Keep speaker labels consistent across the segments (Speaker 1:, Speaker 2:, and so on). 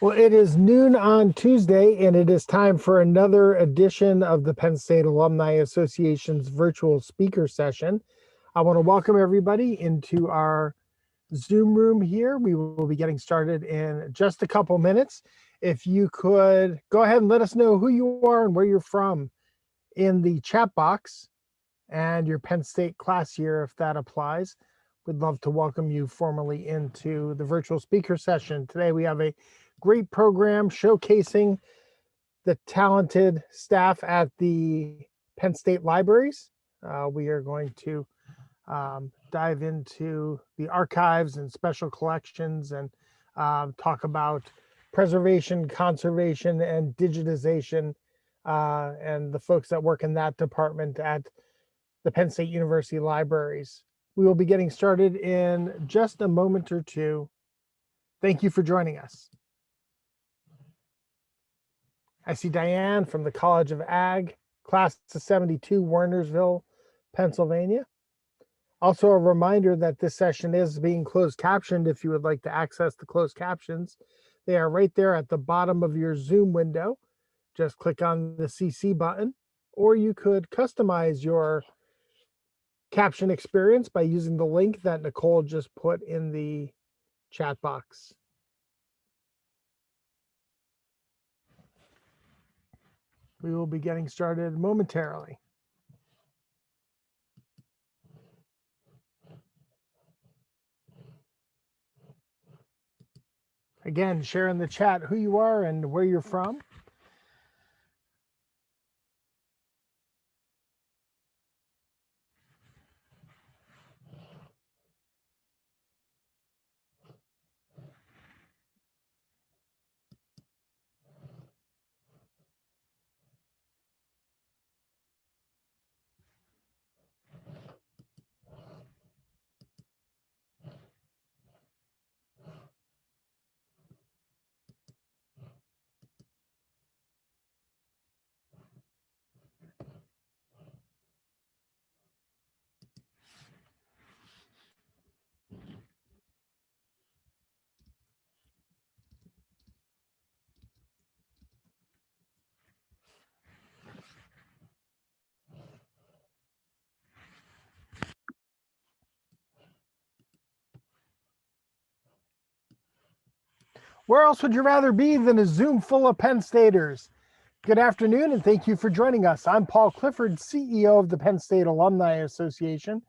Speaker 1: Well, it is noon on Tuesday, and it is time for another edition of the Penn State Alumni Association's virtual speaker session. I want to welcome everybody into our Zoom room here. We will be getting started in just a couple minutes. If you could go ahead and let us know who you are and where you're from in the chat box and your Penn State class year, if that applies. We'd love to welcome you formally into the virtual speaker session. Today we have a great program showcasing the talented staff at the Penn State libraries. We are going to dive into the archives and special collections and talk about preservation, conservation, and digitization, and the folks that work in that department at the Penn State University libraries. We will be getting started in just a moment or two. Thank you for joining us. I see Diane from the College of Ag, class of 72, Wernersville, Pennsylvania. Also a reminder that this session is being closed captioned. If you would like to access the closed captions, they are right there at the bottom of your Zoom window. Just click on the CC button, or you could customize your caption experience by using the link that Nicole just put in the chat box. We will be getting started momentarily. Again, share in the chat who you are and where you're from. Where else would you rather be than a Zoom full of Penn Staters? Good afternoon, and thank you for joining us. I'm Paul Clifford, CEO of the Penn State Alumni Association,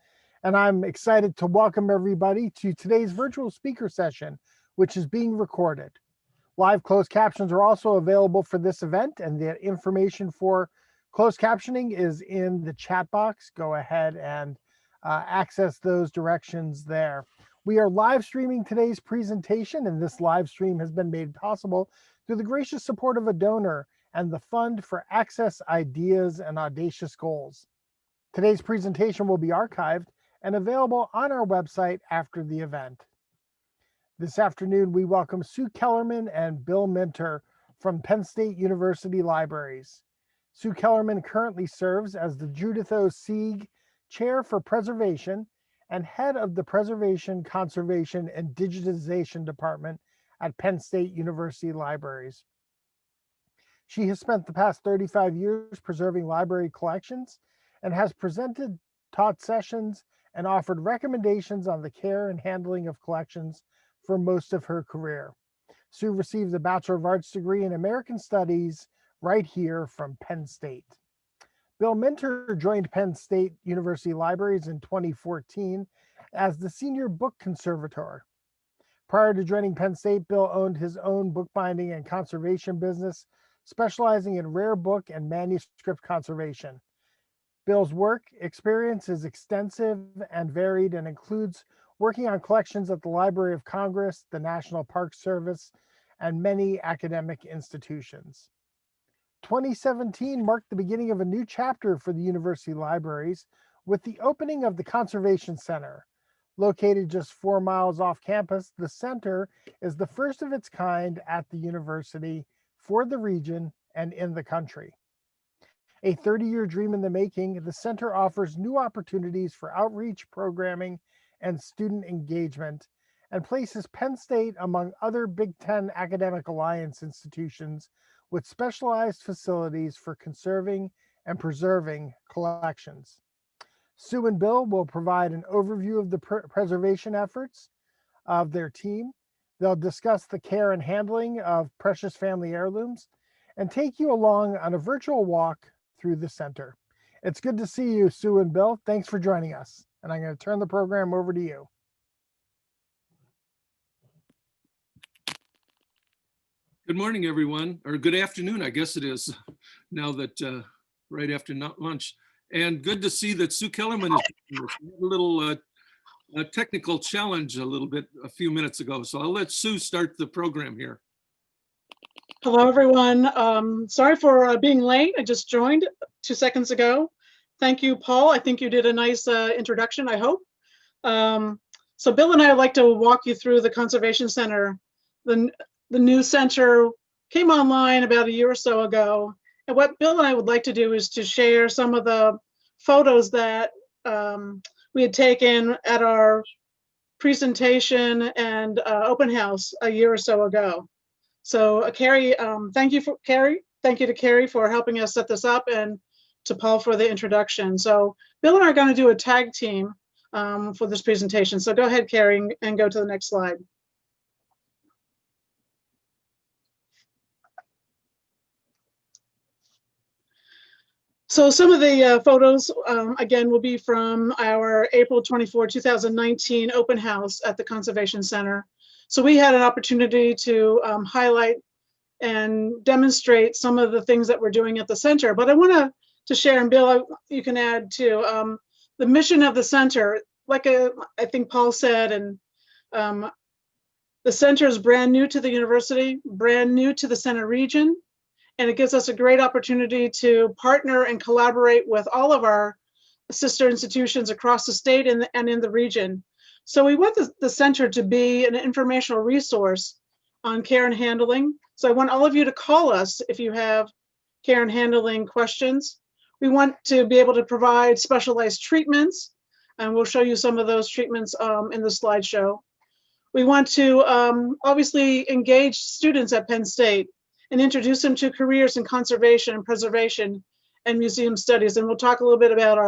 Speaker 1: and I'm excited to welcome everybody to today's virtual speaker session, which is being recorded. Live closed captions are also available for this event, and the information for closed captioning is in the chat box. Go ahead and access those directions there. We are live streaming today's presentation, and this live stream has been made possible through the gracious support of a donor and the Fund for Access, Ideas, and Audacious Goals. Today's presentation will be archived and available on our website after the event. This afternoon, we welcome Sue Kellerman and Bill Minter from Penn State University Libraries. Sue Kellerman currently serves as the Judith O. Sieg Chair for Preservation and head of the Preservation, Conservation, and Digitization Department at Penn State University Libraries. She has spent the past 35 years preserving library collections and has presented, taught sessions, and offered recommendations on the care and handling of collections for most of her career. Sue received a Bachelor of Arts degree in American Studies right here from Penn State. Bill Minter joined Penn State University Libraries in 2014 as the Senior Book Conservator. Prior to joining Penn State, Bill owned his own bookbinding and conservation business, specializing in rare book and manuscript conservation. Bill's work experience is extensive and varied and includes working on collections at the Library of Congress, the National Park Service, and many academic institutions. 2017 marked the beginning of a new chapter for the university libraries with the opening of the Conservation Center. Located just 4 miles off campus, the center is the first of its kind at the university for the region and in the country. A 30-year dream in the making, the center offers new opportunities for outreach, programming, and student engagement, and places Penn State among other Big Ten Academic Alliance institutions with specialized facilities for conserving and preserving collections. Sue and Bill will provide an overview of the preservation efforts of their team. They'll discuss the care and handling of precious family heirlooms and take you along on a virtual walk through the center. It's good to see you, Sue and Bill. Thanks for joining us. And I'm going to turn the program over to you.
Speaker 2: Good morning, everyone, or good afternoon, I guess it is, now that right after lunch. And good to see that Sue Kellerman is here. We had a little technical challenge a few minutes ago. So I'll let Sue start the program here.
Speaker 3: Hello, everyone. Sorry for being late. I just joined 2 seconds ago. Thank you, Paul. I think you did a nice introduction, I hope. So Bill and I would like to walk you through the Conservation Center. The new center came online about a year or so ago. And what Bill and I would like to do is to share some of the photos that we had taken at our presentation and open house a year or so ago. So Carrie, thank you to Carrie for helping us set this up, and to Paul for the introduction. So Bill and I are going to do a tag team for this presentation. So go ahead, Carrie, and go to the next slide. So some of the photos, again, will be from our April 24, 2019 open house at the Conservation Center. So we had an opportunity to highlight and demonstrate some of the things that we're doing at the center. But I want to share, and Bill, you can add too, the mission of the center. Like I think Paul said, and the center is brand new to the university, brand new to the center region. And it gives us a great opportunity to partner and collaborate with all of our sister institutions across the state and in the region. So we want the center to be an informational resource on care and handling. So I want all of you to call us if you have care and handling questions. We want to be able to provide specialized treatments, and we'll show you some of those treatments in the slideshow. We want to obviously engage students at Penn State and introduce them to careers in conservation and preservation and museum studies. And we'll talk a little bit about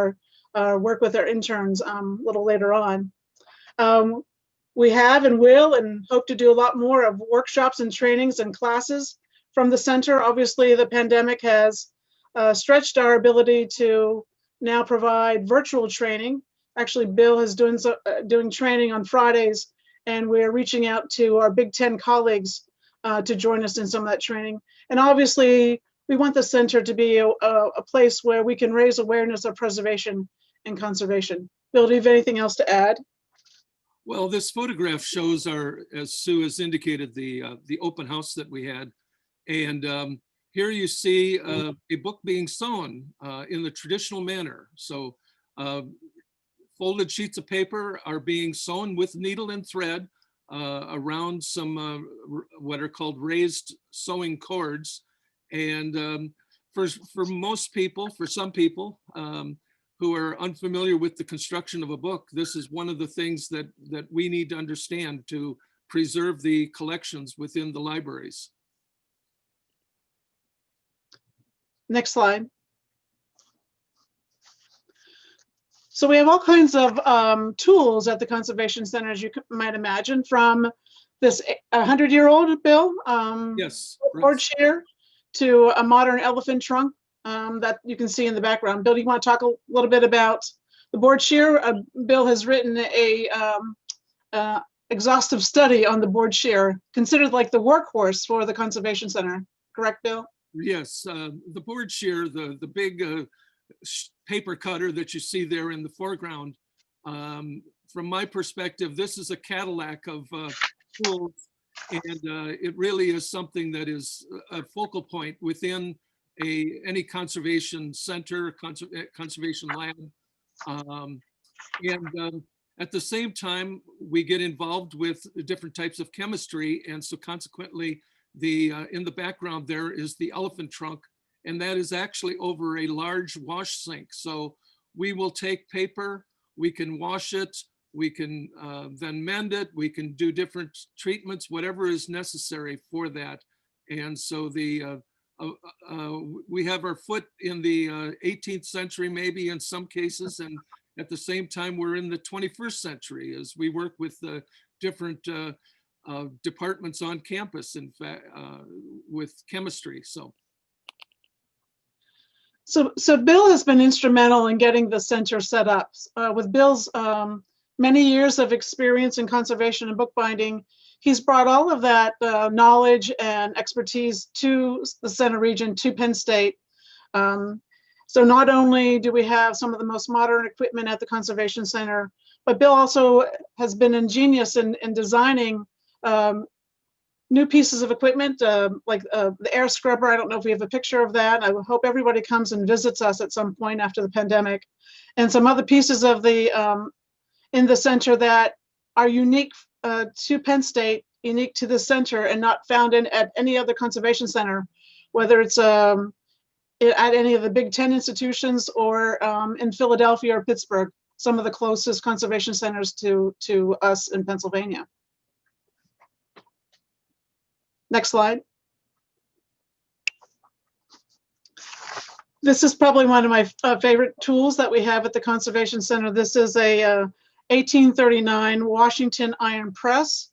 Speaker 3: our work with our interns a little later on. We have and will and hope to do a lot more of workshops and trainings and classes from the center. Obviously, the pandemic has stretched our ability to now provide virtual training. Actually, Bill is doing training on Fridays, and we're reaching out to our Big Ten colleagues to join us in some of that training. And obviously, we want the center to be a place where we can raise awareness of preservation and conservation. Bill, do you have anything else to add?
Speaker 2: Well, this photograph shows as Sue has indicated, the open house that we had. And here you see a book being sewn in the traditional manner. So folded sheets of paper are being sewn with needle and thread around some what are called raised sewing cords. And for most people, for some people who are unfamiliar with the construction of a book, this is one of the things that we need to understand to preserve the collections within the libraries.
Speaker 3: Next slide. So we have all kinds of tools at the Conservation Center, as you might imagine, from this 100-year-old, Bill,
Speaker 2: yes,
Speaker 3: board chair, to a modern elephant trunk that you can see in the background. Bill, do you want to talk a little bit about the board chair? Bill has written a exhaustive study on the board chair, considered like the workhorse for the Conservation Center. Correct, Bill?
Speaker 2: Yes, the board chair, the big paper cutter that you see there in the foreground. From my perspective, this is a Cadillac of tools, and it really is something that is a focal point within any conservation center, conservation lab. At the same time, we get involved with different types of chemistry, and so consequently, in the background there is the elephant trunk, and that is actually over a large wash sink. So we will take paper, we can wash it, We can then mend it. We can do different treatments, whatever is necessary for that. And so we have our foot in the 18th century, maybe in some cases, and at the same time, we're in the 21st century as we work with the different departments on campus, in fact, with chemistry.
Speaker 3: So Bill has been instrumental in getting the center set up. With Bill's many years of experience in conservation and bookbinding, he's brought all of that knowledge and expertise to the center region, to Penn State. So not only do we have some of the most modern equipment at the Conservation Center, but Bill also has been ingenious in designing new pieces of equipment, like the air scrubber. I don't know if we have a picture of that. I hope everybody comes and visits us at some point after the pandemic. And some other pieces of the in the center that are unique to Penn State, unique to the center, and not found at any other conservation center, whether it's at any of the Big Ten institutions or in Philadelphia or Pittsburgh, some of the closest conservation centers to us in Pennsylvania. Next slide. This is probably one of my favorite tools that we have at the Conservation Center. This is a 1839 Washington iron press.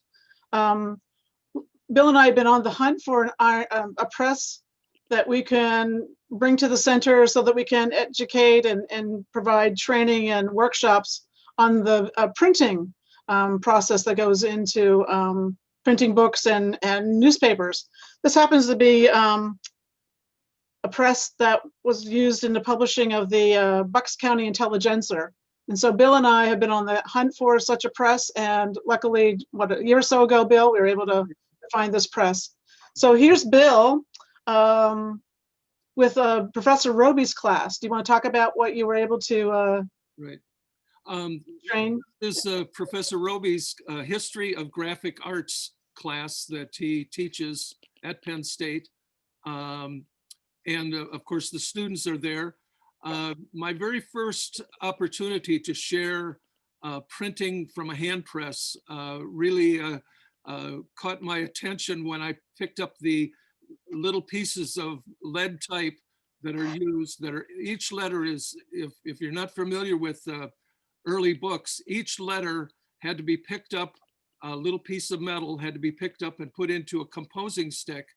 Speaker 3: Bill and I have been on the hunt for a press that we can bring to the center so that we can educate and provide training and workshops on the printing process that goes into printing books and newspapers. This happens to be a press that was used in the publishing of the Bucks County Intelligencer. And so Bill and I have been on the hunt for such a press, and luckily, a year or so ago, Bill, we were able to find this press. So here's Bill with Professor Roby's class. Do you want to talk about what you were able to
Speaker 2: Right.
Speaker 3: train?
Speaker 2: This is Professor Roby's History of Graphic Arts class that he teaches at Penn State. And of course, the students are there. My very first opportunity to share printing from a hand press really caught my attention when I picked up the little pieces of lead type that are used, each letter is, if you're not familiar with early books, each letter had to be picked up, a little piece of metal had to be picked up and put into a composing stick.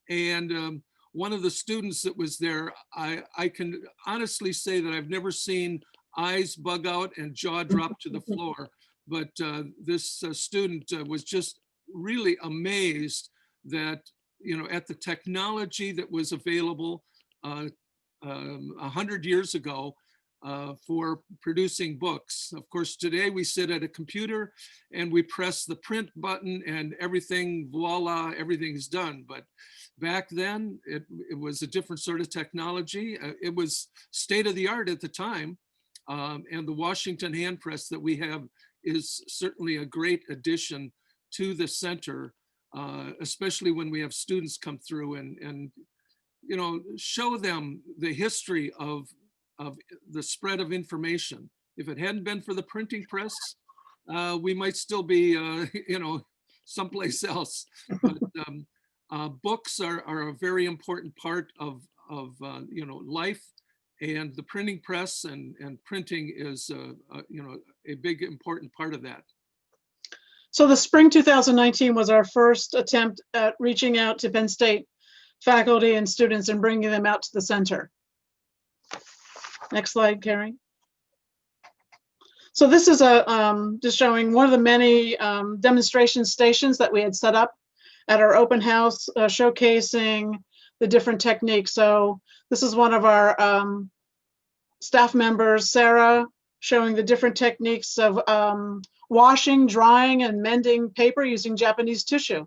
Speaker 2: And one of the students that was there, I can honestly say that I've never seen eyes bug out and jaw drop to the floor. But this student was just really amazed that, at the technology that was available 100 years ago for producing books. Of course, today we sit at a computer and we press the print button and everything, voila, everything's done. But back then, it was a different sort of technology. It was state of the art at the time. And the Washington hand press that we have is certainly a great addition to the center, especially when we have students come through and show them the history of the spread of information. If it hadn't been for the printing press, we might still be, someplace else. But books are a very important part of life, and the printing press and printing is, a big important part of that.
Speaker 3: So the spring 2019 was our first attempt at reaching out to Penn State faculty and students and bringing them out to the center. Next slide, Carrie. So this is just showing one of the many demonstration stations that we had set up at our open house, showcasing the different techniques. So this is one of our staff members, Sarah, showing the different techniques of washing, drying, and mending paper using Japanese tissue.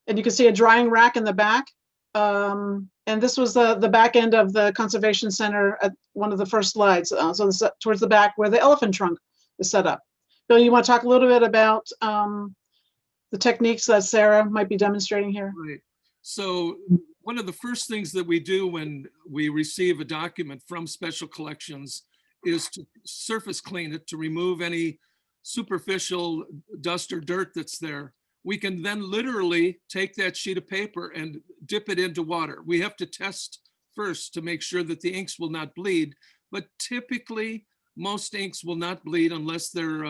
Speaker 3: And you can see a drying rack in the back. And this was the back end of the Conservation Center at one of the first slides. So this, towards the back where the elephant trunk is set up. Bill, you want to talk a little bit about the techniques that Sarah might be demonstrating here?
Speaker 2: Right. So one of the first things that we do when we receive a document from Special Collections is to surface clean it, to remove any superficial dust or dirt that's there. We can then literally take that sheet of paper and dip it into water. We have to test first to make sure that the inks will not bleed, but typically most inks will not bleed unless they're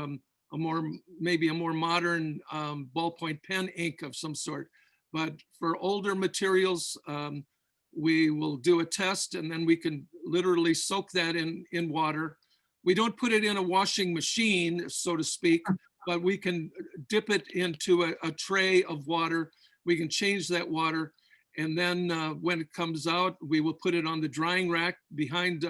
Speaker 2: maybe a more modern ballpoint pen ink of some sort. But for older materials, we will do a test and then we can literally soak that in water. We don't put it in a washing machine, so to speak, but we can dip it into a tray of water. We can change that water. And then when it comes out, we will put it on the drying rack behind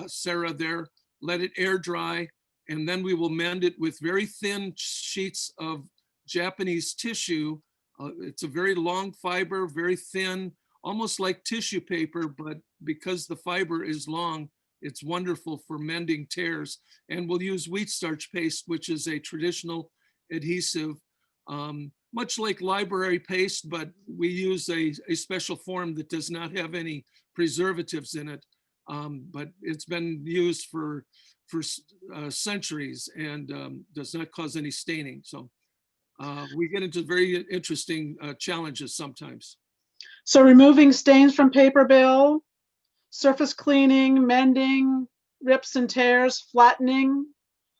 Speaker 2: Sarah there, let it air dry, and then we will mend it with very thin sheets of Japanese tissue. It's a very long fiber, very thin, almost like tissue paper, but because the fiber is long, it's wonderful for mending tears. And we'll use wheat starch paste, which is a traditional adhesive, much like library paste, but we use a special form that does not have any preservatives in it. But it's been used for centuries and does not cause any staining. So we get into very interesting challenges sometimes.
Speaker 3: So removing stains from paper, Bill, surface cleaning, mending, rips and tears, flattening,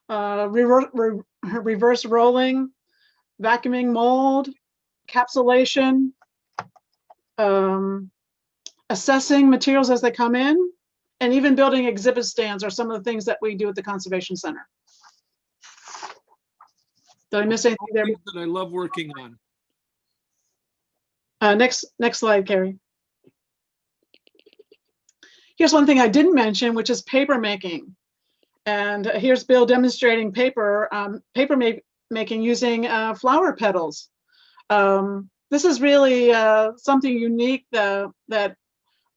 Speaker 3: reverse rolling, vacuuming mold, encapsulation, assessing materials as they come in, and even building exhibit stands are some of the things that we do at the Conservation Center. Did I miss anything there?
Speaker 2: That I love working on.
Speaker 3: Next slide, Carrie. Here's one thing I didn't mention, which is paper making. And here's Bill demonstrating paper making using flower petals. This is really something unique that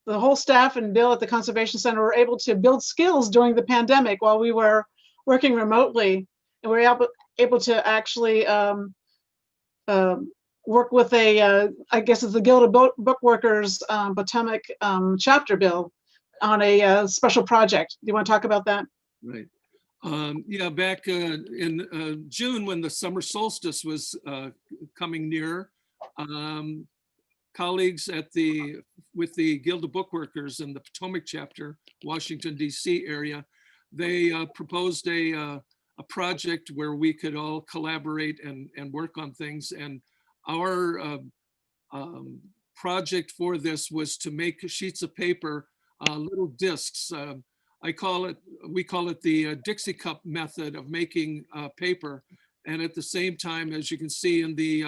Speaker 3: the whole staff and Bill at the Conservation Center were able to build skills during the pandemic while we were working remotely. And we were able to actually work with I guess it's the Guild of Bookworkers Potomac chapter, Bill, on a special project. Do you want to talk about that?
Speaker 2: Right. Yeah, back in June when the summer solstice was coming near, colleagues with the Guild of Bookworkers and the Potomac chapter, Washington, D.C. area, they proposed a project where we could all collaborate and work on things. And our project for this was to make sheets of paper, little discs. We call it the Dixie cup method of making paper. And at the same time, as you can see in the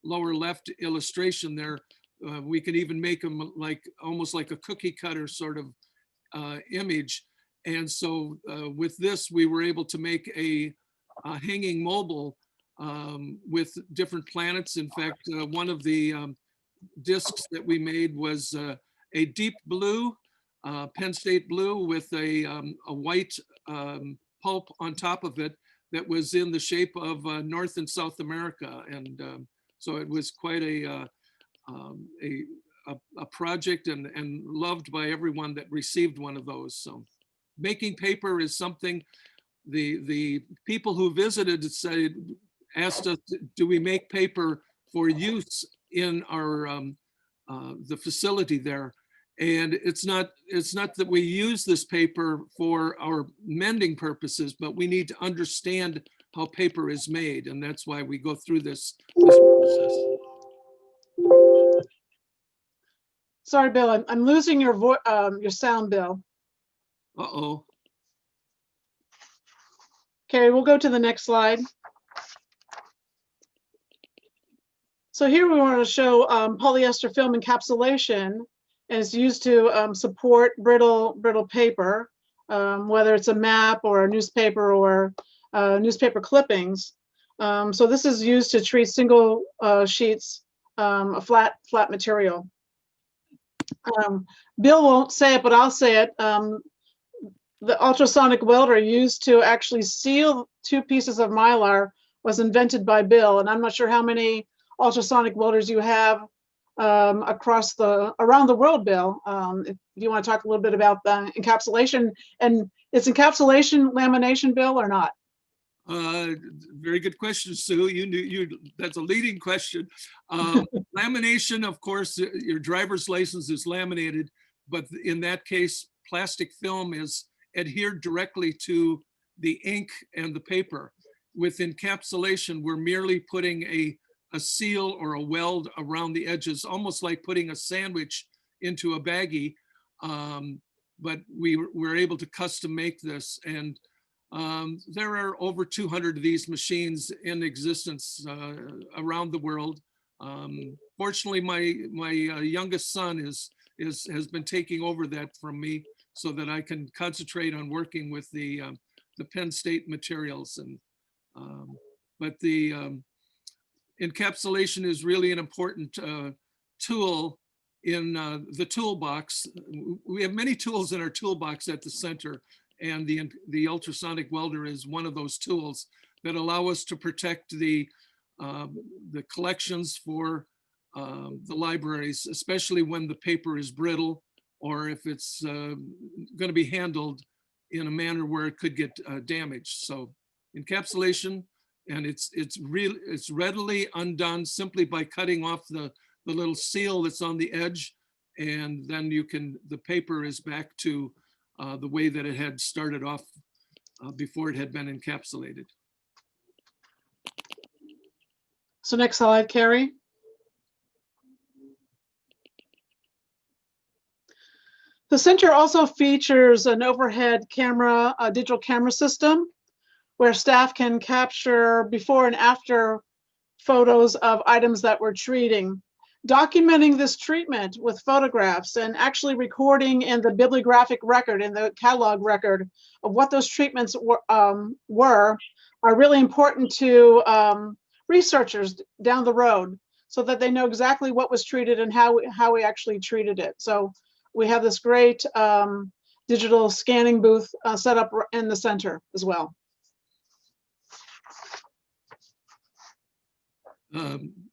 Speaker 2: lower left illustration there, we can even make them almost like a cookie cutter sort of image. And so with this, we were able to make a hanging mobile with different planets. In fact, one of the discs that we made was a deep blue, Penn State blue with a white pulp on top of it that was in the shape of North and South America. And so it was quite a project and loved by everyone that received one of those. So making paper is something the people who visited asked us, do we make paper for use in our the facility there? And it's not that we use this paper for our mending purposes, but we need to understand how paper is made, and that's why we go through this process.
Speaker 3: Sorry, Bill, I'm losing your sound, Bill.
Speaker 2: Uh-oh.
Speaker 3: Okay, we'll go to the next slide. So here we want to show polyester film encapsulation, and it's used to support brittle paper, whether it's a map or a newspaper or newspaper clippings. So this is used to treat single sheets, a flat material. Bill won't say it, but I'll say it. The ultrasonic welder used to actually seal 2 pieces of Mylar was invented by Bill, and I'm not sure how many ultrasonic welders you have around the world, Bill. If you want to talk a little bit about the encapsulation, and it's encapsulation lamination, Bill, or not?
Speaker 2: Very good question, Sue. That's a leading question. Lamination, of course, your driver's license is laminated, but in that case, plastic film is adhered directly to the ink and the paper. With encapsulation, we're merely putting a seal or a weld around the edges, almost like putting a sandwich into a baggie. But we're able to custom make this, and there are over 200 of these machines in existence around the world. Fortunately, my youngest son has been taking over that from me, so that I can concentrate on working with the Penn State materials. And but the encapsulation is really an important tool in the toolbox. We have many tools in our toolbox at the center, and the ultrasonic welder is one of those tools that allow us to protect the collections for the libraries, especially when the paper is brittle, or if it's going to be handled in a manner where it could get damaged. So encapsulation, and it's readily undone simply by cutting off the little seal that's on the edge, and then the paper is back to the way that it had started off before it had been encapsulated.
Speaker 3: So next slide, Carrie. The center also features an overhead camera, a digital camera system, where staff can capture before and after photos of items that we're treating. Documenting this treatment with photographs and actually recording in the bibliographic record, in the catalog record of what those treatments were are really important to researchers down the road, so that they know exactly what was treated and how we actually treated it. So we have this great digital scanning booth set up in the center as well.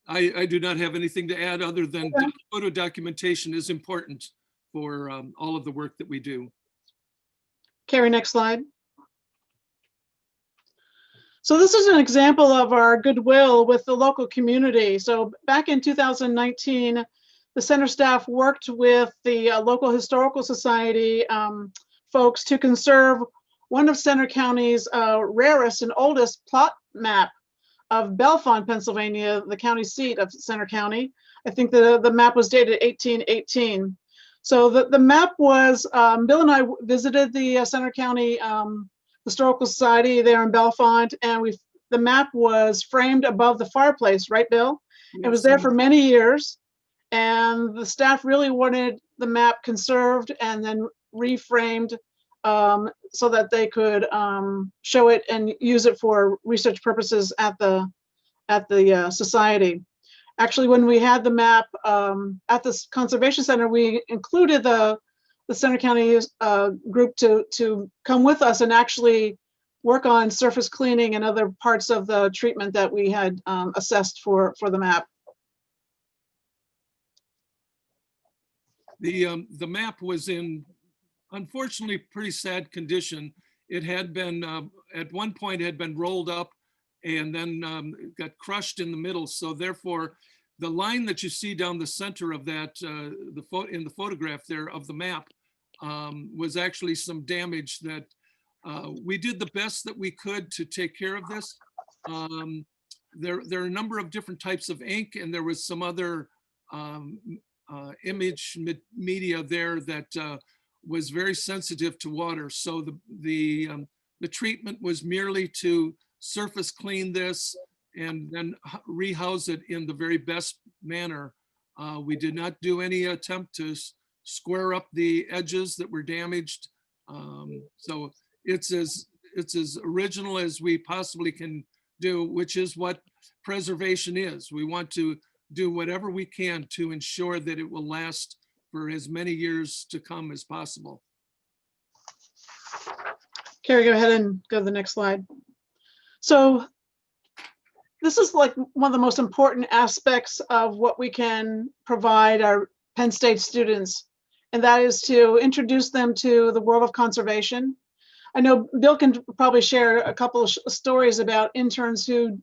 Speaker 2: I do not have anything to add other than photo documentation is important for all of the work that we do.
Speaker 3: Carrie, next slide. So this is an example of our goodwill with the local community. So back in 2019, the center staff worked with the local historical society folks to conserve one of Center County's rarest and oldest plot map of Bellefonte, Pennsylvania, the county seat of Center County. I think the map was dated 1818. So the map was, Bill and I visited the Center County Historical Society there in Bellefonte, and the map was framed above the fireplace, right, Bill? Yes, it was there for many years, and the staff really wanted the map conserved and then reframed so that they could show it and use it for research purposes at the society. Actually, when we had the map at the Conservation Center, we included the Center County group to come with us and actually work on surface cleaning and other parts of the treatment that we had assessed for the map.
Speaker 2: The map was in, unfortunately, pretty sad condition. It had been, at one point had been rolled up and then got crushed in the middle. So therefore, the line that you see down the center of that, in the photograph there of the map, was actually some damage that we did the best that we could to take care of this. There are a number of different types of ink, and there was some other image media there that was very sensitive to water. So the treatment was merely to surface clean this and then rehouse it in the very best manner. We did not do any attempt to square up the edges that were damaged. So it's as original as we possibly can do, which is what preservation is. We want to do whatever we can to ensure that it will last for as many years to come as possible.
Speaker 3: Carrie, go ahead and go to the next slide. So this is like one of the most important aspects of what we can provide our Penn State students, and that is to introduce them to the world of conservation. I know Bill can probably share a couple of stories about interns who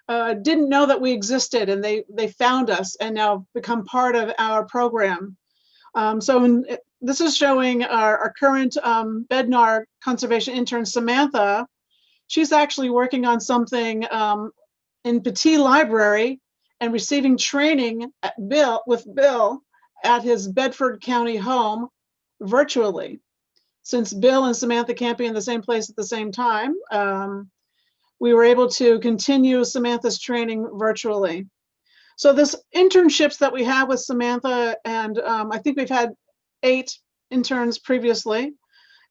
Speaker 3: didn't know that we existed, and they found us and now become part of our program. This is showing our current Bednar conservation intern, Samantha. She's actually working on something in Petit Library and receiving training with Bill at his Bedford County home virtually. Since Bill and Samantha can't be in the same place at the same time, we were able to continue Samantha's training virtually. So this internships that we have with Samantha, and I think we've had 8 interns previously,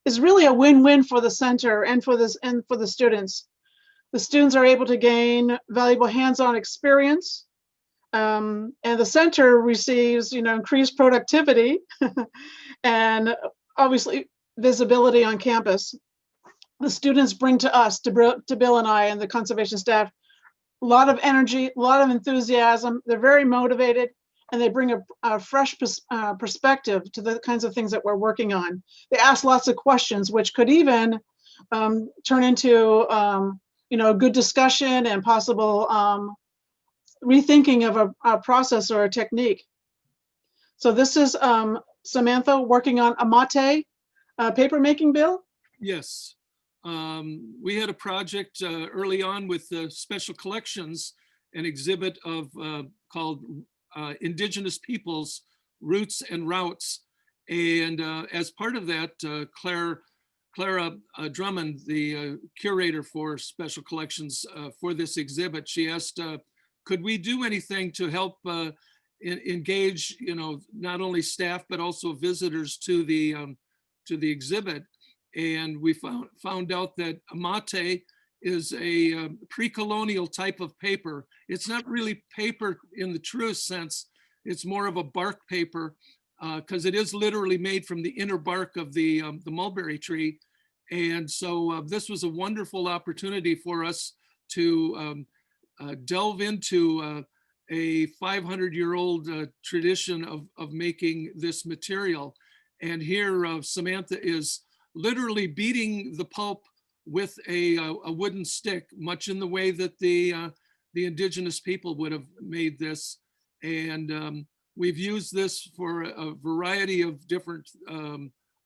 Speaker 3: is really a win-win for the center and for the students. The students are able to gain valuable hands-on experience, and the center receives, increased productivity and obviously visibility on campus. The students bring to us, to Bill and I and the conservation staff, a lot of energy, a lot of enthusiasm. They're very motivated, and they bring a fresh perspective to the kinds of things that we're working on. They ask lots of questions, which could even turn into a good discussion and possible rethinking of a process or a technique. So this is Samantha working on a mate paper making, Bill?
Speaker 2: Yes. We had a project early on with the Special Collections, an exhibit of called Indigenous Peoples, Roots and Routes. And as part of that, Clara Drummond, the curator for Special Collections for this exhibit, she asked, could we do anything to help engage, not only staff, but also visitors to the exhibit? And we found out that mate is a pre-colonial type of paper. It's not really paper in the truest sense. It's more of a bark paper because it is literally made from the inner bark of the mulberry tree. And so this was a wonderful opportunity for us to delve into a 500-year-old tradition of making this material. And here Samantha is literally beating the pulp with a wooden stick, much in the way that the indigenous people would have made this. And we've used this for a variety of different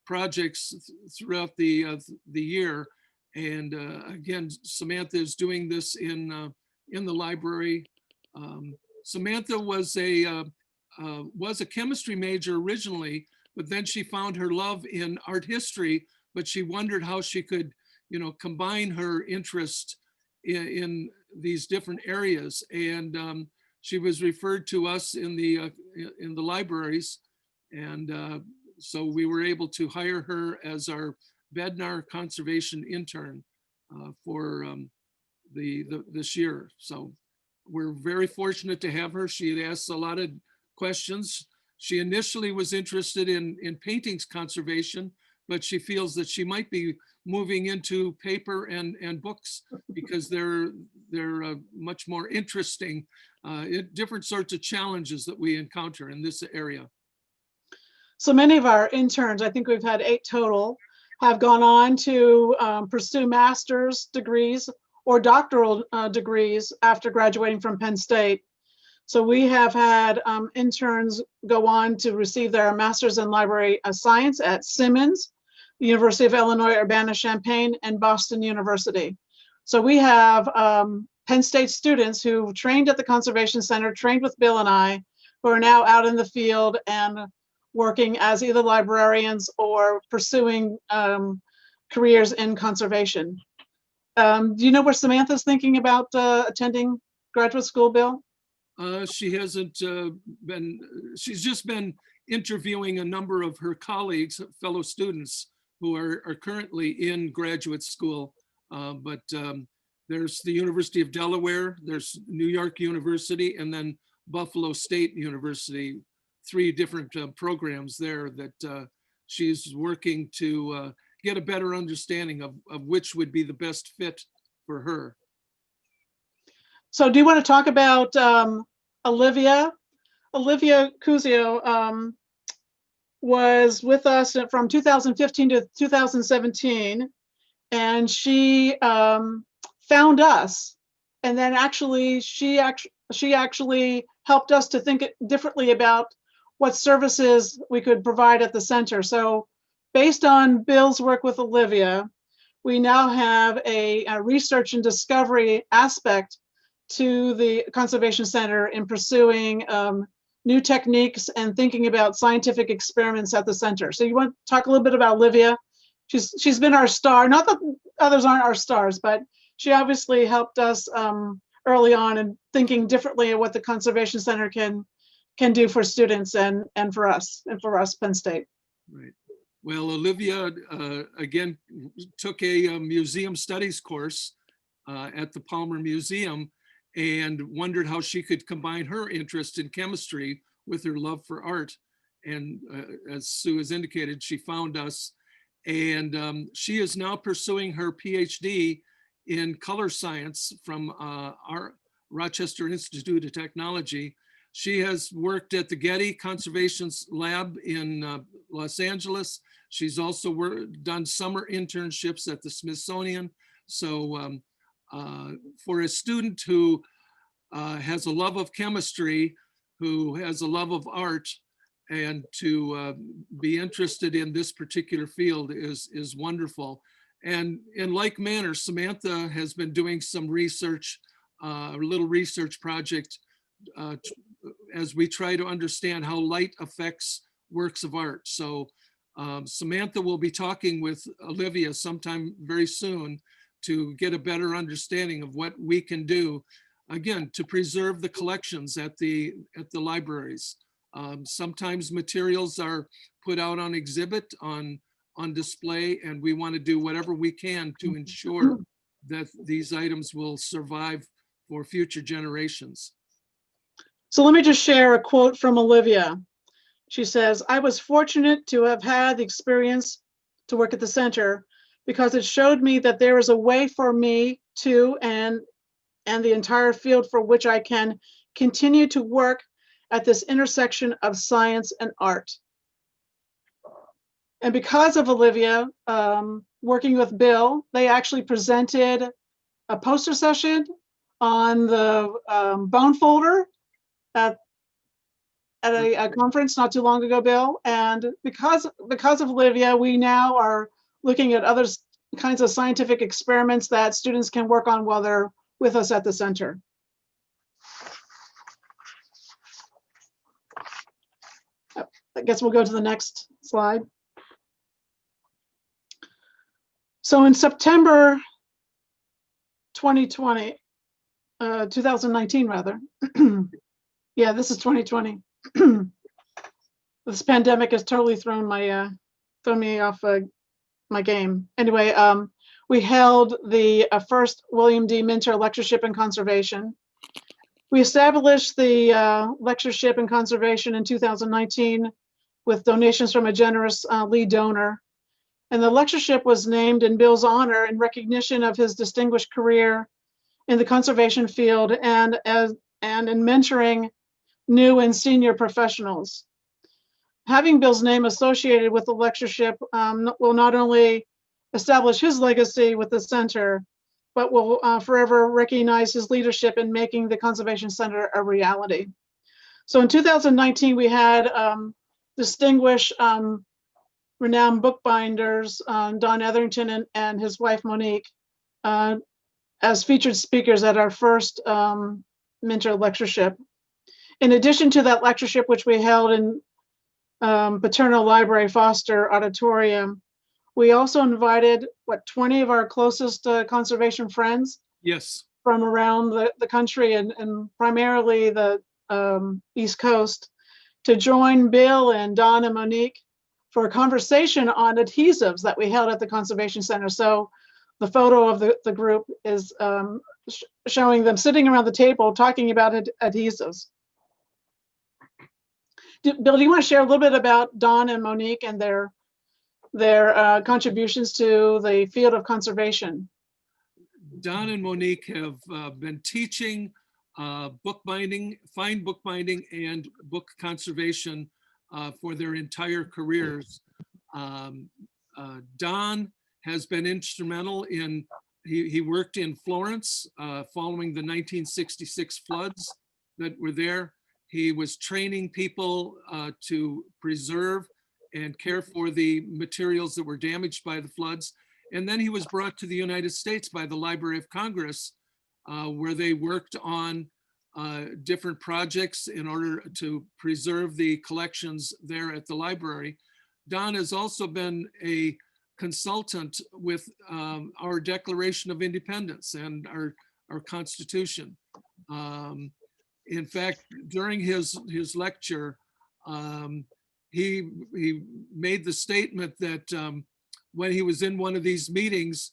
Speaker 2: projects throughout the year. And again, Samantha is doing this in the library. Samantha was a chemistry major originally, but then she found her love in art history, but she wondered how she could, combine her interest in these different areas. And she was referred to us in the libraries. And so we were able to hire her as our Bednar conservation intern for this year. So we're very fortunate to have her. She had asked a lot of questions. She initially was interested in paintings conservation, but she feels that she might be moving into paper and books because they're much more interesting, different sorts of challenges that we encounter in this area.
Speaker 3: So many of our interns, I think we've had 8 total, have gone on to pursue master's degrees or doctoral degrees after graduating from Penn State. So we have had interns go on to receive their master's in library science at Simmons, the University of Illinois Urbana-Champaign, and Boston University. So we have Penn State students who trained at the Conservation Center, trained with Bill and I, who are now out in the field and working as either librarians or pursuing careers in conservation. Do you know where Samantha's thinking about attending graduate school, Bill?
Speaker 2: She hasn't she's just been interviewing a number of her colleagues, fellow students who are currently in graduate school. But there's the University of Delaware, there's New York University, and then Buffalo State University, 3 different programs there that she's working to get a better understanding of which would be the best fit for her.
Speaker 3: So do you want to talk about Olivia? Olivia Cusio was with us from 2015 to 2017. and she found us, and then she actually helped us to think differently about what services we could provide at the center. So based on Bill's work with Olivia, we now have a research and discovery aspect to the Conservation Center in pursuing new techniques and thinking about scientific experiments at the center. So you want to talk a little bit about Olivia? She's been our star. Not that others aren't our stars, but she obviously helped us early on in thinking differently of what the Conservation Center can do for students and for us, Penn State.
Speaker 2: Right. Well, Olivia, again, took a museum studies course at the Palmer Museum and wondered how she could combine her interest in chemistry with her love for art. And as Sue has indicated, she found us, and she is now pursuing her PhD in color science from our Rochester Institute of Technology. She has worked at the Getty Conservation Lab in Los Angeles. She's also done summer internships at the Smithsonian. So for a student who has a love of chemistry, who has a love of art, and to be interested in this particular field is wonderful. And in like manner, Samantha has been doing some research, a little research project as we try to understand how light affects works of art. So Samantha will be talking with Olivia sometime very soon to get a better understanding of what we can do, again, to preserve the collections at the libraries. Sometimes materials are put out on exhibit, on display, and we want to do whatever we can to ensure that these items will survive for future generations.
Speaker 3: So let me just share a quote from Olivia. She says, "I was fortunate to have had the experience to work at the center because it showed me that there is a way for me to and the entire field for which I can continue to work at this intersection of science and art." And because of Olivia working with Bill, they actually presented a poster session on the bone folder at a conference not too long ago, Bill. And because of Olivia, we now are looking at other kinds of scientific experiments that students can work on while they're with us at the center. I guess we'll go to the next slide. So in September 2019 rather, yeah, this is 2020. This pandemic has totally thrown me off my game. Anyway, we held the first William D. Minter Lectureship in Conservation. We established the Lectureship in Conservation in 2019 with donations from a generous lead donor. And the lectureship was named in Bill's honor in recognition of his distinguished career in the conservation field and in mentoring new and senior professionals. Having Bill's name associated with the lectureship will not only establish his legacy with the center, but will forever recognize his leadership in making the Conservation Center a reality. So in 2019, we had distinguished renowned bookbinders, Don Etherington and his wife Monique, as featured speakers at our first Minter Lectureship. In addition to that lectureship, which we held in Paterno Library Foster Auditorium, we also invited 20 of our closest conservation friends.
Speaker 2: Yes.
Speaker 3: From around the country and primarily the East Coast to join Bill and Don and Monique for a conversation on adhesives that we held at the Conservation Center. So the photo of the group is showing them sitting around the table talking about adhesives. Bill, do you want to share a little bit about Don and Monique and their contributions to the field of conservation?
Speaker 2: Don and Monique have been teaching bookbinding, fine bookbinding, and book conservation for their entire careers. Don has been instrumental in, he worked in Florence following the 1966 floods that were there. He was training people to preserve and care for the materials that were damaged by the floods. And then he was brought to the United States by the Library of Congress, where they worked on different projects in order to preserve the collections there at the library. Don has also been a consultant with our Declaration of Independence and our Constitution. In fact, during his lecture, he made the statement that when he was in one of these meetings,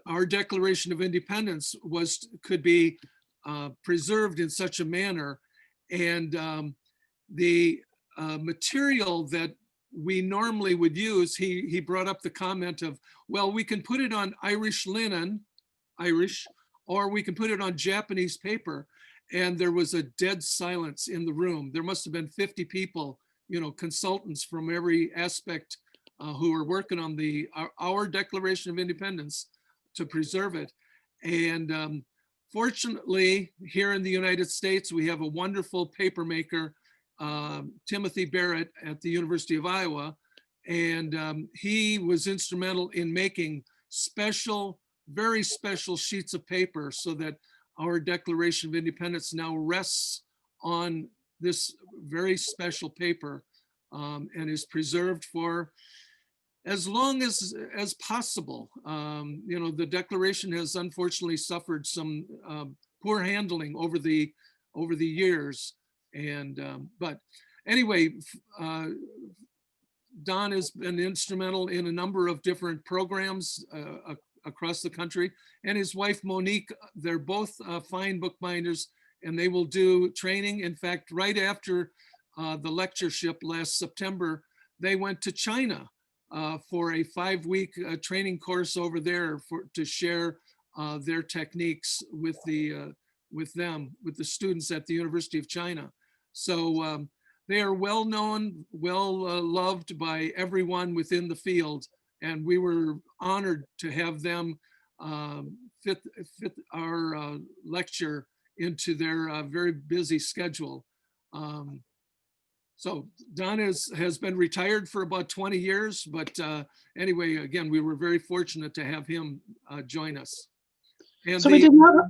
Speaker 2: our Declaration of Independence could be preserved in such a manner, and the material that we normally would use, he brought up the comment of, well, we can put it on Irish linen, or we can put it on Japanese paper. And there was a dead silence in the room. There must have been 50 people, consultants from every aspect who were working on our Declaration of Independence to preserve it. And fortunately, here in the United States, we have a wonderful paper maker, Timothy Barrett at the University of Iowa. And he was instrumental in making very special sheets of paper so that our Declaration of Independence now rests on this very special paper and is preserved for as long as possible. The Declaration has unfortunately suffered some poor handling over the years. And but anyway, Don has been instrumental in a number of different programs across the country, and his wife Monique, they're both fine bookbinders, and they will do training. In fact, right after the lectureship last September, they went to China for a 5-week training course over there to share their techniques with the students at the University of China. So they are well known, loved by everyone within the field. And we were honored to have them fit our lecture into their very busy schedule. So Don has been retired for about 20 years, but anyway, again, we were very fortunate to have him join us. And
Speaker 3: so we did not,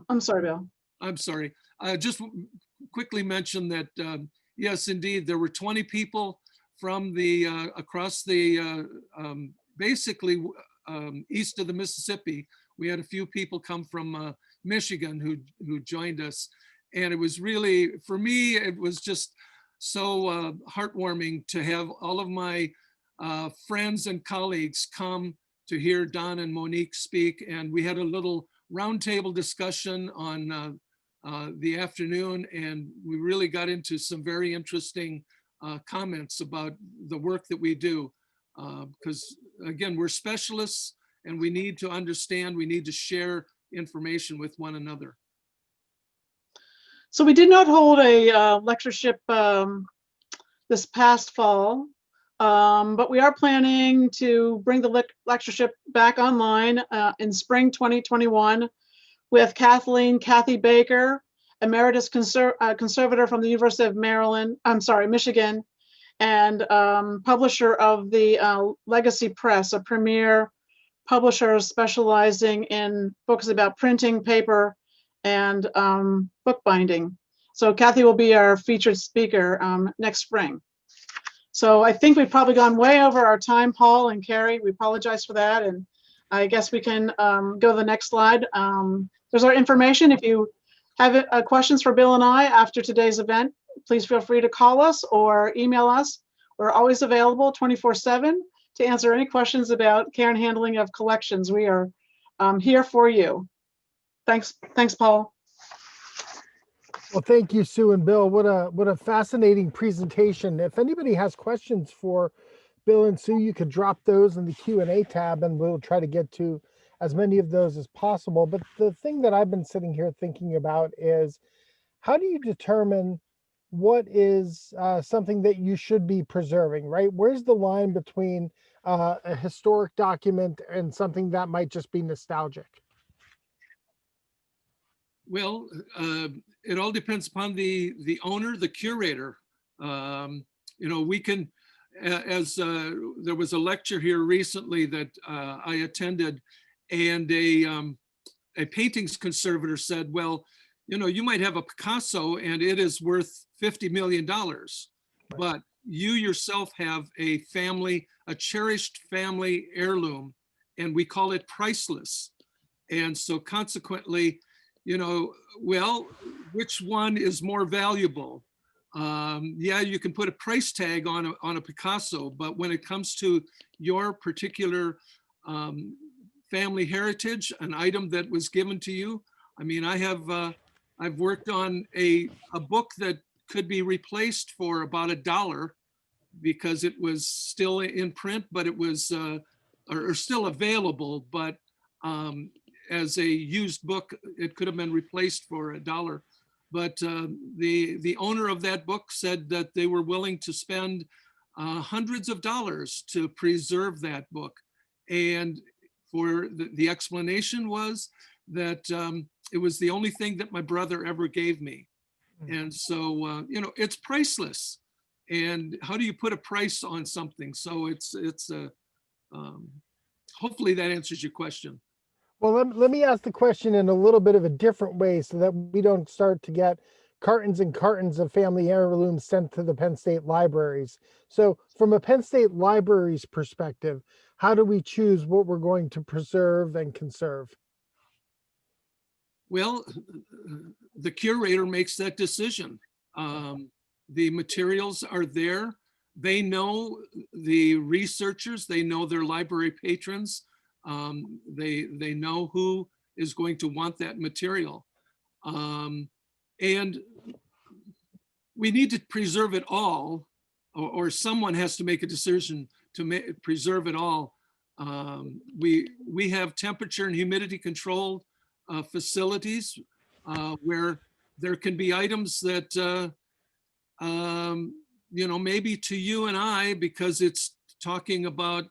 Speaker 3: I'm sorry, Bill.
Speaker 2: I'm sorry. Just quickly mention that, yes, indeed, there were 20 people from across the, basically east of the Mississippi. We had a few people come from Michigan who joined us. And it was really, for me, it was just so heartwarming to have all of my friends and colleagues come to hear Don and Monique speak. And we had a little roundtable discussion on the afternoon, and we really got into some very interesting comments about the work that we do. Because again, we're specialists and we need to understand, we need to share information with one another.
Speaker 3: So we did not hold a lectureship this past fall, but we are planning to bring the lectureship back online in spring 2021 with Kathy Baker, Emeritus Conservator from the University of Michigan, and publisher of the Legacy Press, a premier publisher specializing in books about printing, paper, and bookbinding. So Kathy will be our featured speaker next spring. So I think we've probably gone way over our time, Paul and Carrie. We apologize for that. And I guess we can go to the next slide. There's our information. If you have questions for Bill and I after today's event, please feel free to call us or email us. We're always available 24/7 to answer any questions about care and handling of collections. We are here for you. Thanks, Paul.
Speaker 1: Well, thank you, Sue and Bill. What a fascinating presentation. If anybody has questions for Bill and Sue, you could drop those in the Q&A tab and we'll try to get to as many of those as possible. But the thing that I've been sitting here thinking about is, how do you determine what is something that you should be preserving, right? Where's the line between a historic document and something that might just be nostalgic?
Speaker 2: Well, it all depends upon the owner, the curator. We can, as there was a lecture here recently that I attended, and a paintings conservator said, well, you might have a Picasso and it is worth $50 million, but you yourself have a cherished family heirloom, and we call it priceless. And so consequently, well, which one is more valuable? Yeah, you can put a price tag on a Picasso, but when it comes to your particular family heritage, an item that was given to you, I mean, I've worked on a book that could be replaced for about $1 because it was still in print, but it was or still available, but as a used book, it could have been replaced for $1. But the owner of that book said that they were willing to spend hundreds of dollars to preserve that book. And for the explanation was that it was the only thing that my brother ever gave me. And so, it's priceless. And how do you put a price on something? So it's hopefully that answers your question.
Speaker 1: Well, let me ask the question in a little bit of a different way so that we don't start to get cartons and cartons of family heirlooms sent to the Penn State libraries. So from a Penn State library's perspective, how do we choose what we're going to preserve and conserve?
Speaker 2: Well, the curator makes that decision. The materials are there. They know the researchers, they know their library patrons. They know who is going to want that material. And we need to preserve it all, or someone has to make a decision to preserve it all. We have temperature and humidity controlled facilities where there can be items that, maybe to you and I, because it's talking about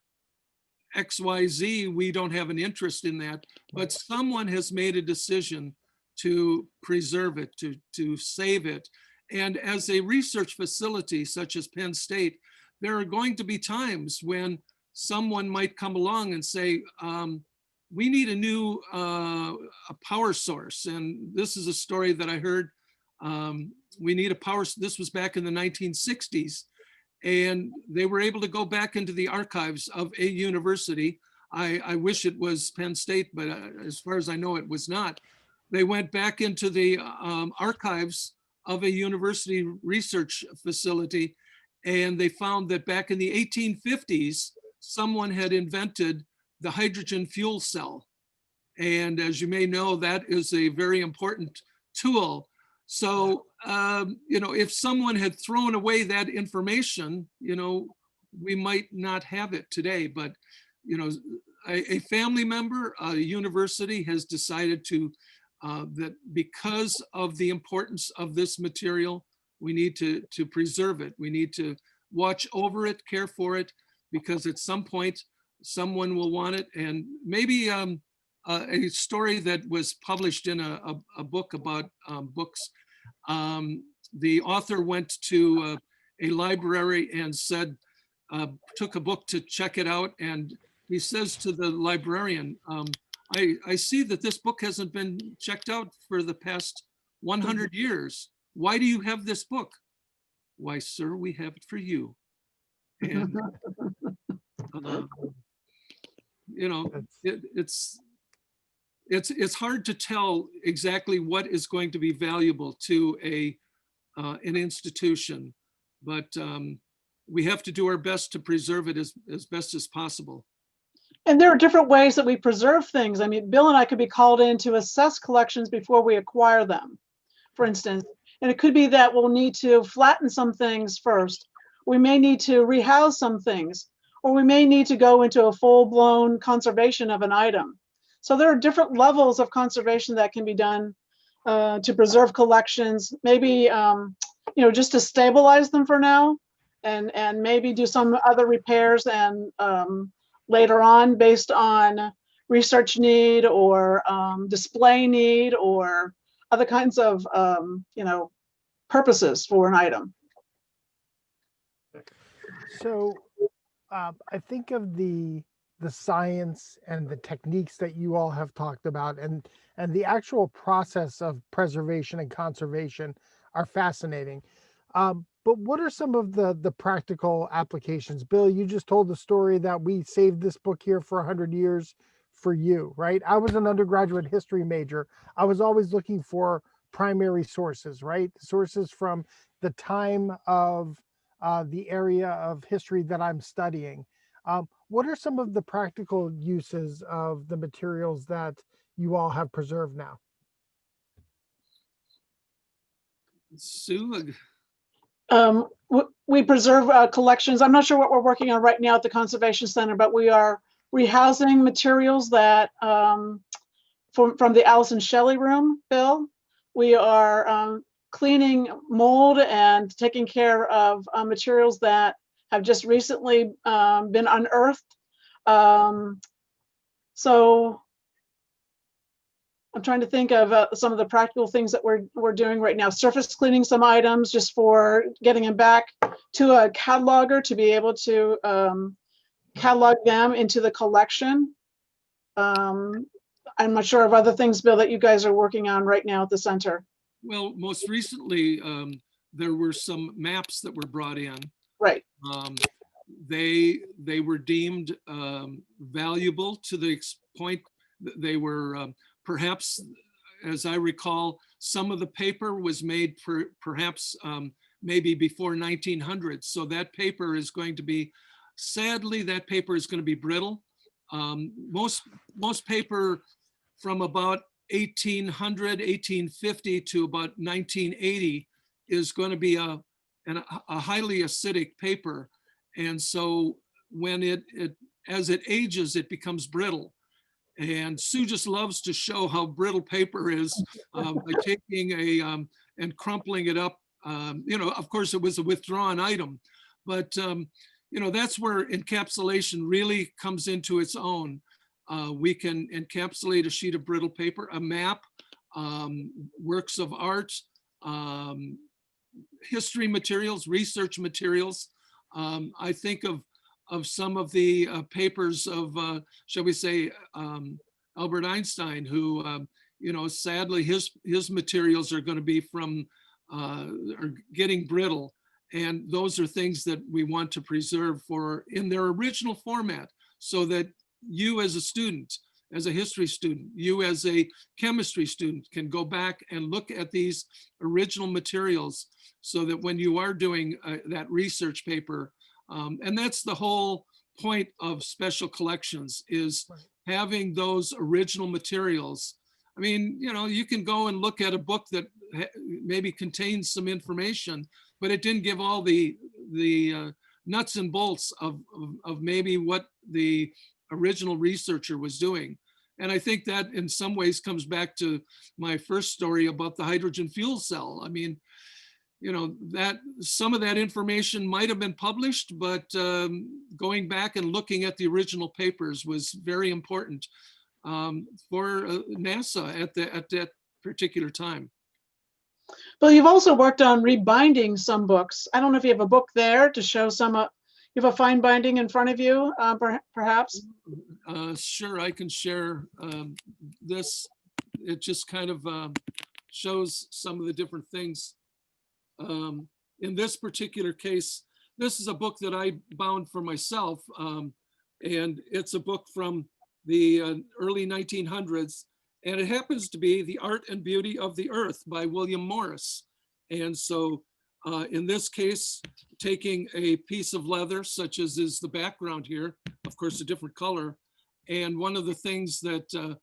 Speaker 2: XYZ, we don't have an interest in that, but someone has made a decision to preserve it, to save it. And as a research facility such as Penn State, there are going to be times when someone might come along and say, we need a new a power source. And this is a story that I heard. We need a power, this was back in the 1960s. And they were able to go back into the archives of a university. I wish it was Penn State, but as far as I know, it was not. They went back into the archives of a university research facility, and they found that back in the 1850s, someone had invented the hydrogen fuel cell. And as you may know, that is a very important tool. So, if someone had thrown away that information, we might not have it today, but, a family member, a university has decided to, that because of the importance of this material, we need to preserve it. We need to watch over it, care for it, because at some point, someone will want it. And maybe a story that was published in a book about books. The author went to a library and said, took a book to check it out. And he says to the librarian, I see that this book hasn't been checked out for the past 100 years. Why do you have this book? Why, sir, we have it for you. And, it's hard to tell exactly what is going to be valuable to an institution, but we have to do our best to preserve it as best as possible.
Speaker 3: And there are different ways that we preserve things. I mean, Bill and I could be called in to assess collections before we acquire them, for instance. And it could be that we'll need to flatten some things first. We may need to rehouse some things, or we may need to go into a full-blown conservation of an item. So there are different levels of conservation that can be done to preserve collections, maybe just to stabilize them for now, and maybe do some other repairs and later on based on research need or display need or other kinds of purposes for an item.
Speaker 1: So I think of the science and the techniques that you all have talked about, and the actual process of preservation and conservation are fascinating. But what are some of the practical applications? Bill, you just told the story that we saved this book here for 100 years for you, right? I was an undergraduate history major. I was always looking for primary sources, right? Sources from the time of the area of history that I'm studying. What are some of the practical uses of the materials that you all have preserved now?
Speaker 2: Sue,
Speaker 3: We preserve collections. I'm not sure what we're working on right now at the Conservation Center, but we are rehousing materials that from the Allison Shelley room, Bill. We are cleaning mold and taking care of materials that have just recently been unearthed. So I'm trying to think of some of the practical things that we're doing right now. Surface cleaning some items just for getting them back to a cataloger to be able to catalog them into the collection. I'm not sure of other things, Bill, that you guys are working on right now at the center.
Speaker 2: well, most recently, there were some maps that were brought in.
Speaker 3: Right.
Speaker 2: They were deemed valuable to the point that they were perhaps, as I recall, some of the paper was made perhaps maybe before 1900. So that paper is going to be, sadly, that paper is going to be brittle. Most paper from about 1800, 1850 to about 1980 is going to be a highly acidic paper. And so when as it ages, it becomes brittle. And Sue just loves to show how brittle paper is by taking and crumpling it up. Of course, it was a withdrawn item, but that's where encapsulation really comes into its own. We can encapsulate a sheet of brittle paper, a map, works of art, history materials, research materials. I think of some of the papers of, shall we say, Albert Einstein, who, sadly his materials are going to be are getting brittle. And those are things that we want to preserve in their original format, so that you as a student, as a history student, you as a chemistry student can go back and look at these original materials, so that when you are doing that research paper, and that's the whole point of special collections, is having those original materials. I mean, you can go and look at a book that maybe contains some information, but it didn't give all the nuts and bolts of maybe what the original researcher was doing. And I think that in some ways comes back to my first story about the hydrogen fuel cell. I mean, that some of that information might have been published, but going back and looking at the original papers was very important for NASA at that particular time.
Speaker 3: Well, you've also worked on rebinding some books. I don't know if you have a book there to show some. You have a fine binding in front of you, perhaps?
Speaker 2: Sure, I can share this. It just kind of shows some of the different things. In this particular case, this is a book that I bound for myself, and it's a book from the early 1900s, and it happens to be The Art and Beauty of the Earth by William Morris. And so in this case, taking a piece of leather, such as is the background here, of course, a different color. And one of the things that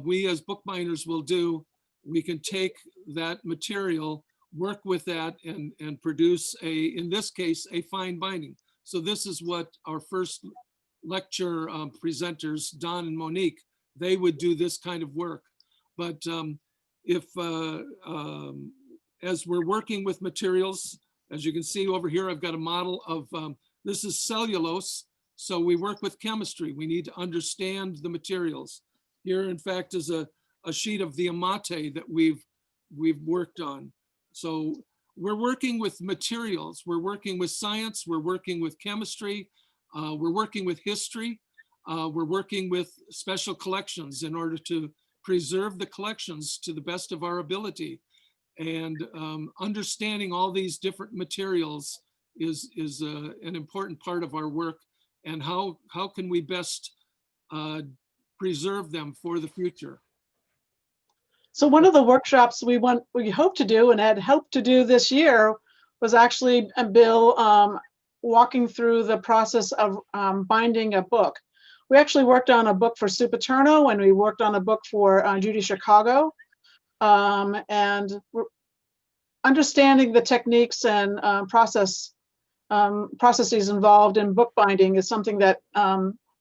Speaker 2: we as bookbinders will do, we can take that material, work with that, and produce in this case, a fine binding. So this is what our first lecture presenters, Don and Monique, they would do this kind of work. But as we're working with materials, As you can see over here, I've got a model of, this is cellulose. So we work with chemistry. We need to understand the materials. Here, in fact, is a sheet of the amate that we've worked on. So we're working with materials. We're working with science. We're working with chemistry. We're working with history. We're working with special collections in order to preserve the collections to the best of our ability. And understanding all these different materials is an important part of our work. And how can we best preserve them for the future?
Speaker 3: So one of the workshops we hope to do and had hoped to do this year was actually Bill walking through the process of binding a book. We actually worked on a book for Sue Paterno, and we worked on a book for Judy Chicago, and understanding the techniques and processes involved in bookbinding is something that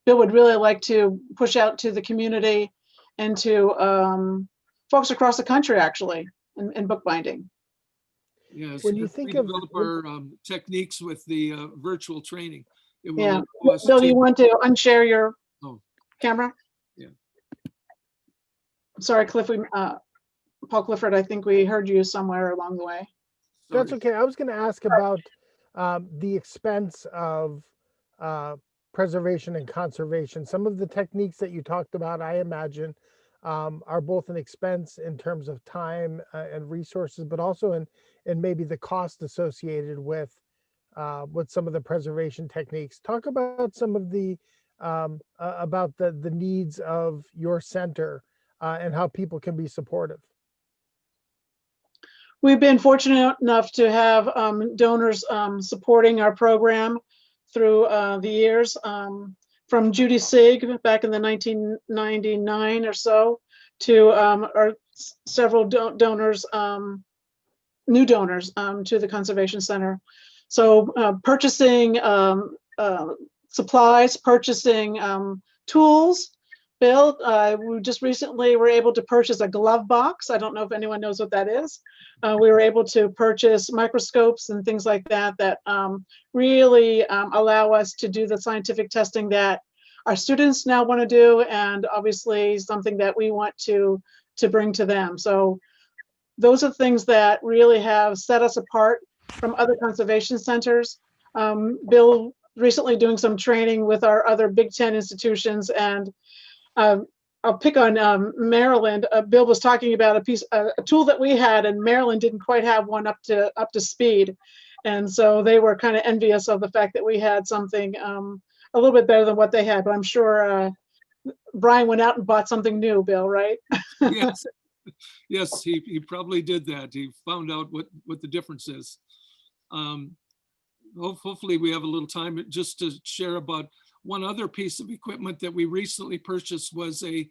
Speaker 3: Bill would really like to push out to the community and to folks across the country, actually, in bookbinding.
Speaker 2: Yes,
Speaker 1: When you
Speaker 2: if
Speaker 1: think
Speaker 2: we
Speaker 1: of-
Speaker 2: develop our techniques with the virtual training, it will
Speaker 3: Yeah.
Speaker 2: allow us
Speaker 3: Bill, do
Speaker 2: to-
Speaker 3: you want to unshare your
Speaker 2: Oh.
Speaker 3: camera?
Speaker 2: Yeah.
Speaker 3: Sorry, Cliff, Paul Clifford, I think we heard you somewhere along the way.
Speaker 1: That's
Speaker 2: Sorry.
Speaker 1: okay. I was going to ask about the expense of preservation and conservation. Some of the techniques that you talked about, I imagine, are both an expense in terms of time and resources, but also in maybe the cost associated with some of the preservation techniques. Talk about some of the about the needs of your center and how people can be supportive.
Speaker 3: We've been fortunate enough to have donors supporting our program through the years, from Judy Sieg back in the 1999 or so to our several donors, new donors to the Conservation Center. So purchasing supplies, purchasing tools. Bill, we just recently were able to purchase a glove box. I don't know if anyone knows what that is. We were able to purchase microscopes and things like that really allow us to do the scientific testing that our students now want to do, and obviously something that we want to bring to them. So those are things that really have set us apart from other conservation centers. Bill recently doing some training with our other Big Ten institutions, and I'll pick on Maryland. Bill was talking about a tool that we had, and Maryland didn't quite have one up to speed, and so they were kind of envious of the fact that we had something a little bit better than what they had. But I'm sure Brian went out and bought something new. Bill, right?
Speaker 2: Yes, yes, he probably did that. He found out what the difference is. Hopefully we have a little time just to share about one other piece of equipment that we recently purchased was a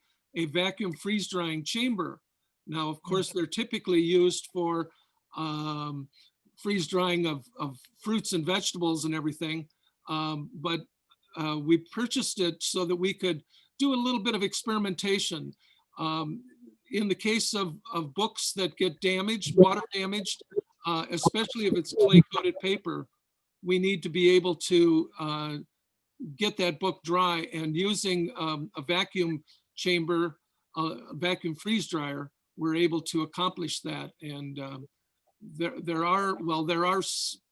Speaker 2: vacuum freeze drying chamber. Now, of course, they're typically used for freeze drying of fruits and vegetables and everything. But we purchased it so that we could do a little bit of experimentation. In the case of books that get damaged, water damaged, especially if it's clay coated paper, we need to be able to get that book dry, and using a vacuum chamber, a vacuum freeze dryer, we're able to accomplish that. And there are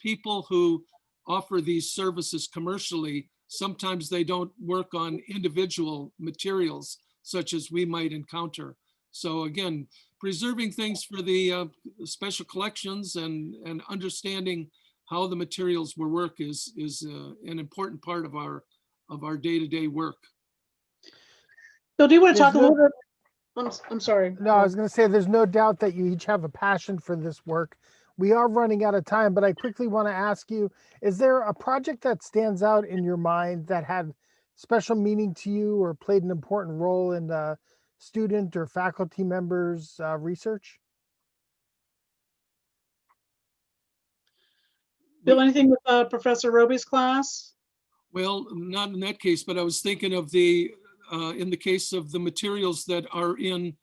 Speaker 2: people who offer these services commercially. Sometimes they don't work on individual materials such as we might encounter. So again, preserving things for the special collections and understanding how the materials will work is an important part of our day-to-day work.
Speaker 3: Bill, do you want to talk a
Speaker 1: There's
Speaker 3: little bit? I'm sorry.
Speaker 1: No, I was going to say there's no doubt that you each have a passion for this work. We are running out of time, but I quickly want to ask you, is there a project that stands out in your mind that had special meaning to you or played an important role in student or faculty members' research?
Speaker 3: Bill, anything with Professor Roby's class?
Speaker 2: Well, not in that case, but I was thinking of the, in the case of the materials that are in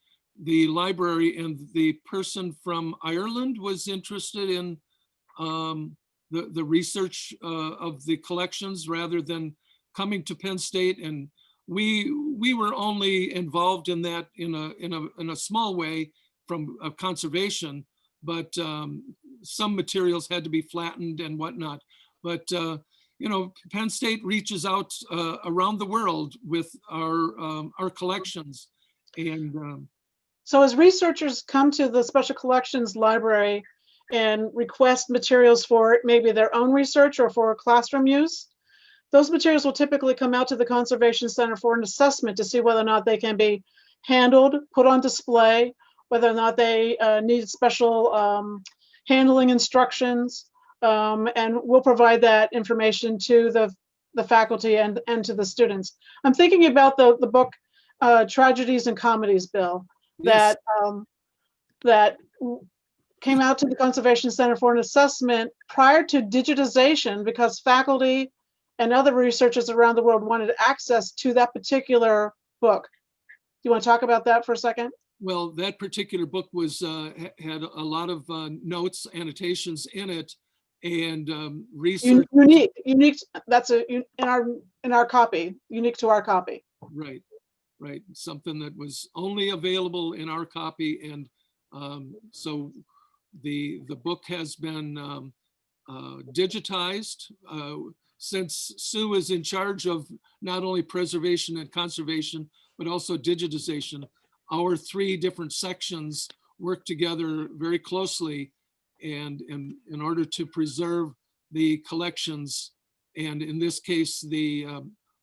Speaker 2: the library, and the person from Ireland was interested in the research of the collections rather than coming to Penn State. And we were only involved in that in a small way from conservation, but some materials had to be flattened and whatnot. But you know, Penn State reaches out around the world with our collections. And
Speaker 3: so as researchers come to the Special Collections Library and request materials for maybe their own research or for classroom use, those materials will typically come out to the Conservation Center for an assessment to see whether or not they can be handled, put on display, whether or not they need special handling instructions, and we'll provide that information to the faculty and to the students. I'm thinking about the book Tragedies and Comedies, Bill,
Speaker 2: yes,
Speaker 3: that came out to the Conservation Center for an assessment prior to digitization because faculty and other researchers around the world wanted access to that particular book. Do you want to talk about that for a second?
Speaker 2: well, that particular book was had a lot of notes, annotations in it, and research.
Speaker 3: Unique. That's in our copy. Unique to our copy.
Speaker 2: Right, right. Something that was only available in our copy, and so the book has been digitized. Since Sue is in charge of not only preservation and conservation, but also digitization, our three different sections work together very closely and in order to preserve the collections. And in this case, the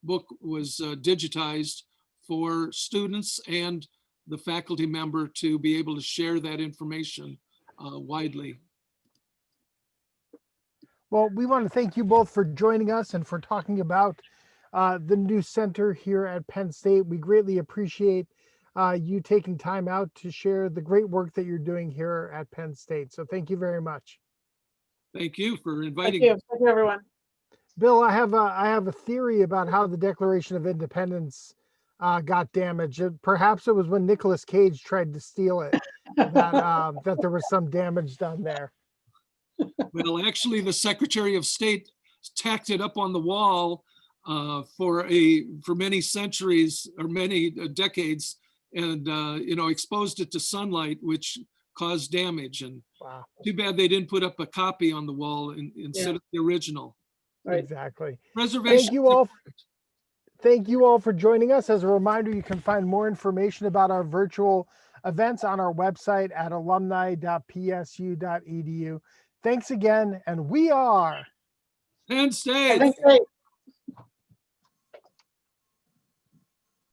Speaker 2: book was digitized for students and the faculty member to be able to share that information widely.
Speaker 1: Well, we want to thank you both for joining us and for talking about the new center here at Penn State. We greatly appreciate you taking time out to share the great work that you're doing here at Penn State. So thank you very much.
Speaker 2: Thank you for
Speaker 3: Thank
Speaker 2: inviting
Speaker 3: you.
Speaker 2: us.
Speaker 3: Thank you, everyone.
Speaker 1: Bill, I have a theory about how the Declaration of Independence got damaged. Perhaps it was when Nicolas Cage tried to steal it that there was some damage done there.
Speaker 2: Well, actually, the Secretary of State tacked it up on the wall for many centuries or many decades, and you know, exposed it to sunlight, which caused damage. And
Speaker 1: Wow.
Speaker 2: too bad they didn't put up a copy on the wall instead of the original.
Speaker 3: Right.
Speaker 1: Exactly.
Speaker 2: Preservation.
Speaker 1: Thank you all. Thank you all for joining us. As a reminder, you can find more information about our virtual events on our website at alumni.psu.edu. Thanks again, and we are
Speaker 2: Penn State.
Speaker 3: Thanks.